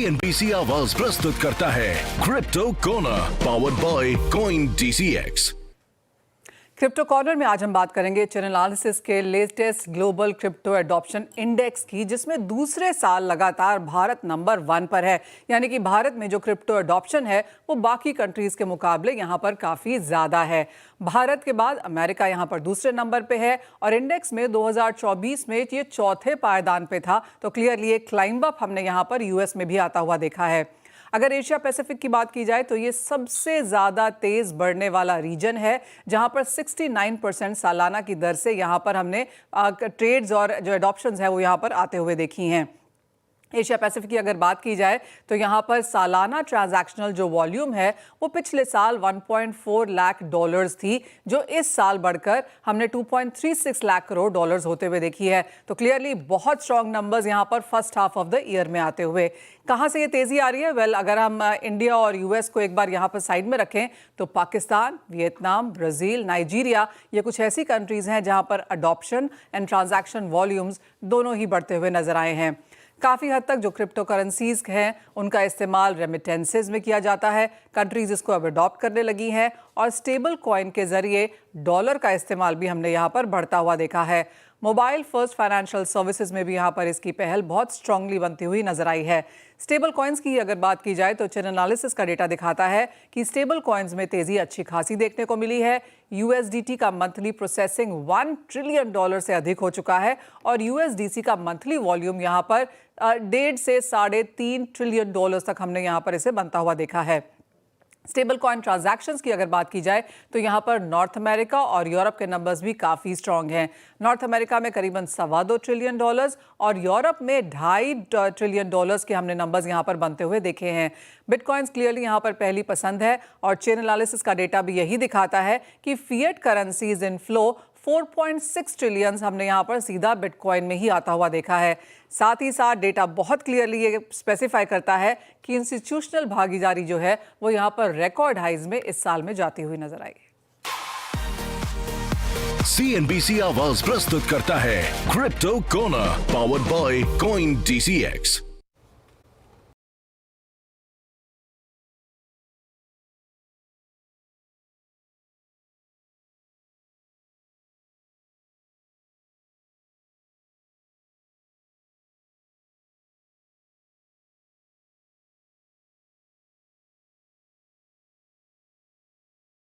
CNBC आवाज प्रस्तुत करता है crypto corner powered by coin DCX। Crypto corner में आज हम बात करेंगे चैनलालिसिस के latest global crypto adoption index की, जिसमें दूसरे साल लगातार भारत नंबर 1 पर है। यानी कि भारत में जो क्रिप्टो एडॉप्शन है वो बाकी कंट्रीज के मुकाबले यहाँ पर काफ़ी ज़्यादा है। भारत के बाद अमेरिका यहाँ पर दूसरे नंबर पे है और इंडेक्स में 2024 में ये चौथे पायदान पे था। तो क्लियरली एक क्लाइंब अप हमने यहाँ पर यूएस में भी आता हुआ देखा है। अगर एशिया पैसिफिक की बात की जाए तो ये सबसे ज़्यादा तेज़ बढ़ने वाला रीजन है, जहां पर 69% सालाना की दर से यहां पर हमने ट्रेड्स और जो एडॉप्शंस है वो यहां पर आते हुए देखी हैं। एशिया पैसिफिक की अगर बात की जाए तो यहाँ पर सालाना ट्रांजैक्शनल जो वॉल्यूम है वो पिछले साल 1.4 लाख डॉलर्स थी, जो इस साल बढ़कर हमने 2.36 लाख करोड़ डॉलर्स होते हुए देखी है। तो क्लियरली बहुत स्ट्रॉन्ग नंबर्स यहाँ पर first half of the year में आते हुए। कहाँ से ये तेज़ी आ रही है? वेल, अगर हम इंडिया और यूएस को एक बार यहाँ पर साइड में रखें तो पाकिस्तान, वियतनाम, ब्राज़ील, नाइजीरिया, ये कुछ ऐसी कंट्रीज़ हैं जहाँ पर अडॉप्शन एंड ट्रांजैक्शन वॉल्यूम्स दोनों ही बढ़ते हुए नजर आए हैं। काफ़ी हद तक जो क्रिप्टो करेंसीज हैं उनका इस्तेमाल रेमिटेंसेज में किया जाता है। कंट्रीज इसको अब अडॉप्ट करने लगी हैं और स्टेबल कॉइन के जरिए डॉलर का इस्तेमाल भी हमने यहाँ पर बढ़ता हुआ देखा है। मोबाइल फर्स्ट फाइनेंशियल सर्विसेज में भी यहाँ पर इसकी पहल बहुत स्ट्रांगली बनती हुई नजर आई है। स्टेबल कॉइन्स की अगर बात की जाए तो चैनलालिसिस का डेटा दिखाता है कि स्टेबल कॉइन्स में तेजी अच्छी खासी देखने को मिली है। USDT का मंथली प्रोसेसिंग $1 ट्रिलियन से अधिक हो चुका है और USDC का मंथली वॉल्यूम यहाँ पर 1.5 से 3.5 ट्रिलियन डॉलर्स तक हमने यहाँ पर इसे बनता हुआ देखा है। स्टेबल कॉइन ट्रांजैक्शंस की अगर बात की जाए तो यहाँ पर नॉर्थ अमेरिका और यूरोप के नंबर्स भी काफ़ी स्ट्रॉन्ग हैं। नॉर्थ अमेरिका में करीबन 2.25 ट्रिलियन डॉलर्स और यूरोप में 2.5 ट्रिलियन डॉलर्स के हमने नंबर्स यहाँ पर बनते हुए देखे हैं। बिटकॉइंस क्लियरली यहाँ पर पहली पसंद है और चैनलालिसिस का डेटा भी यही दिखाता है कि फिएट करेंसीज इनफ्लो 4.6 ट्रिलियन हमने यहाँ पर सीधा बिटकॉइन में ही आता हुआ देखा है। साथ ही साथ डेटा बहुत क्लियरली ये स्पेसिफाई करता है कि इंस्टीट्यूशनल भागीदारी जो है वो यहाँ पर रिकॉर्ड हाइज में इस साल में जाती हुई नजर आई। CNBC आवाज प्रस्तुत करता है crypto corner powered by coin DCX।